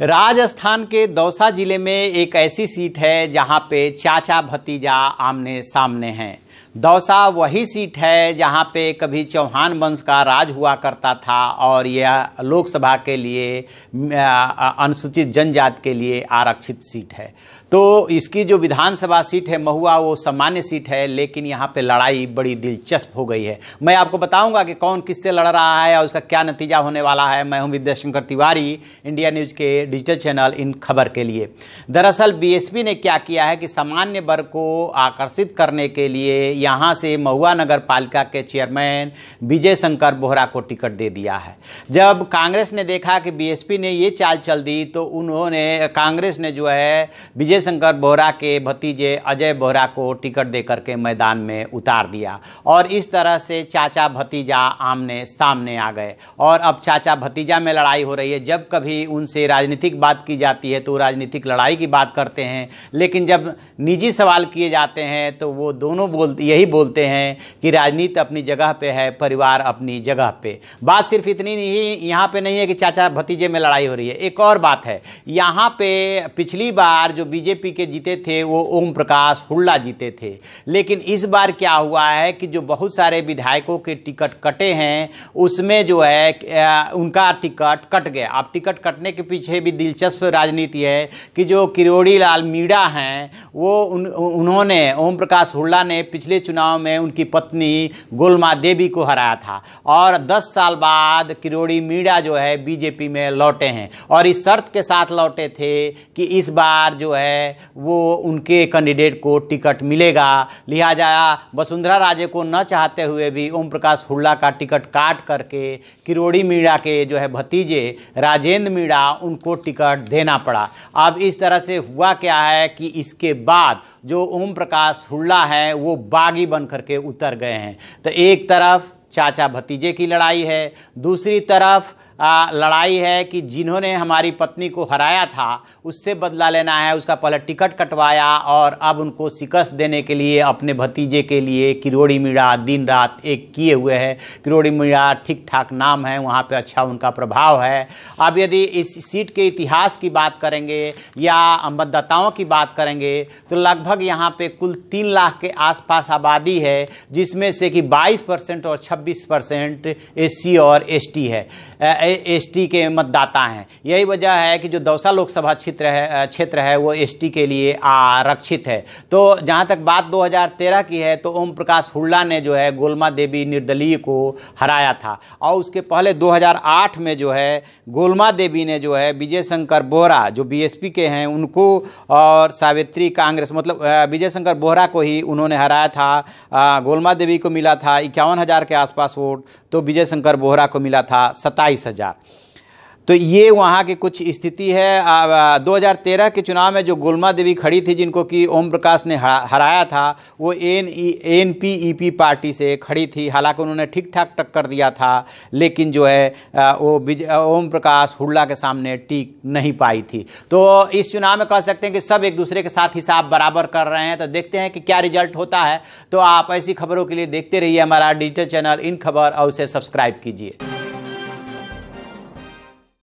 राजस्थान के दौसा जिले में एक ऐसी सीट है जहां पे चाचा भतीजा आमने सामने हैं। दौसा वही सीट है जहां पे कभी चौहान वंश का राज हुआ करता था और यह लोकसभा के लिए अनुसूचित जनजाति के लिए आरक्षित सीट है। तो इसकी जो विधानसभा सीट है महुआ, वो सामान्य सीट है, लेकिन यहाँ पे लड़ाई बड़ी दिलचस्प हो गई है। मैं आपको बताऊंगा कि कौन किससे लड़ रहा है और उसका क्या नतीजा होने वाला है। मैं हूं विद्याशंकर तिवारी, इंडिया न्यूज के डिजिटल चैनल इन खबर के लिए। दरअसल बीएसपी ने क्या किया है कि सामान्य वर्ग को आकर्षित करने के लिए यहाँ से महुआ नगर पालिका के चेयरमैन विजय शंकर बोहरा को टिकट दे दिया है। जब कांग्रेस ने देखा कि बीएसपी ने ये चाल चल दी तो कांग्रेस ने जो है विजय शंकर बोहरा के भतीजे अजय बोहरा को टिकट देकर के मैदान में उतार दिया और इस तरह से चाचा भतीजा आमने सामने आ गए और अब चाचा भतीजा में लड़ाई हो रही है। जब कभी उनसे राजनीतिक बात की जाती है तो राजनीतिक लड़ाई की बात करते हैं, लेकिन जब निजी सवाल किए जाते हैं तो वो दोनों यही बोलते हैं कि राजनीति अपनी जगह पे है, परिवार अपनी जगह पे। बात सिर्फ इतनी नहीं यहाँ पे नहीं है कि चाचा भतीजे में लड़ाई हो रही है, एक और बात है। यहाँ पे पिछली बार जो बीजेपी के जीते थे वो ओम प्रकाश हुड्डा जीते थे, लेकिन इस बार क्या हुआ है कि जो बहुत सारे विधायकों के टिकट कटे हैं उसमें जो है उनका टिकट कट गया। अब टिकट कटने के पीछे भी दिलचस्प राजनीति है कि जो किरोड़ी लाल मीणा हैं वो उन्होंने ओम प्रकाश हुड्डा ने पिछले चुनाव में उनकी पत्नी गोलमा देवी को हराया था और 10 साल बाद किरोड़ी मीणा जो है बीजेपी में लौटे हैं और इस शर्त के साथ लौटे थे कि इस बार जो है वो उनके कैंडिडेट को टिकट मिलेगा। लिहाजा वसुंधरा राजे को न चाहते हुए भी ओम प्रकाश हुड्डा का टिकट काट करके किरोड़ी मीणा के जो है भतीजे राजेंद्र मीणा उनको टिकट देना पड़ा। अब इस तरह से हुआ क्या है कि इसके बाद जो ओम प्रकाश हुड्डा है वो बागी बन करके उतर गए हैं। तो एक तरफ चाचा भतीजे की लड़ाई है, दूसरी तरफ लड़ाई है कि जिन्होंने हमारी पत्नी को हराया था उससे बदला लेना है। उसका पहले टिकट कटवाया और अब उनको शिकस्त देने के लिए अपने भतीजे के लिए किरोड़ी मीणा दिन रात एक किए हुए हैं। किरोड़ी मीणा ठीक ठाक नाम है, वहाँ पे अच्छा उनका प्रभाव है। अब यदि इस सीट के इतिहास की बात करेंगे या मतदाताओं की बात करेंगे तो लगभग यहाँ पे कुल 3 लाख के आसपास आबादी है, जिसमें से कि 22% और 26% एससी और एसटी है, एसटी के मतदाता हैं। यही वजह है कि जो दौसा लोकसभा क्षेत्र है वो एसटी के लिए आरक्षित है। तो जहां तक बात 2013 की है तो ओम प्रकाश हुड्डा ने जो है गोलमा देवी निर्दलीय को हराया था और उसके पहले 2008 में जो है गोलमा देवी ने जो है विजय शंकर बोहरा जो बीएसपी के हैं उनको और सावित्री कांग्रेस मतलब विजय शंकर बोहरा को ही उन्होंने हराया था। गोलमा देवी को मिला था 51,000 के आसपास वोट, तो विजय शंकर बोहरा को मिला था 27,000। तो ये वहाँ की कुछ स्थिति है। 2013 के चुनाव में जो गोलमा देवी खड़ी थी जिनको कि ओम प्रकाश ने हराया था वो एनपीईपी पार्टी से खड़ी थी। हालांकि उन्होंने ठीक ठाक टक्कर दिया था, लेकिन जो है वो ओम प्रकाश हुड्डा के सामने टिक नहीं पाई थी। तो इस चुनाव में कह सकते हैं कि सब एक दूसरे के साथ हिसाब बराबर कर रहे हैं। तो देखते हैं कि क्या रिजल्ट होता है। तो आप ऐसी खबरों के लिए देखते रहिए हमारा डिजिटल चैनल इन खबर और उसे सब्सक्राइब कीजिए।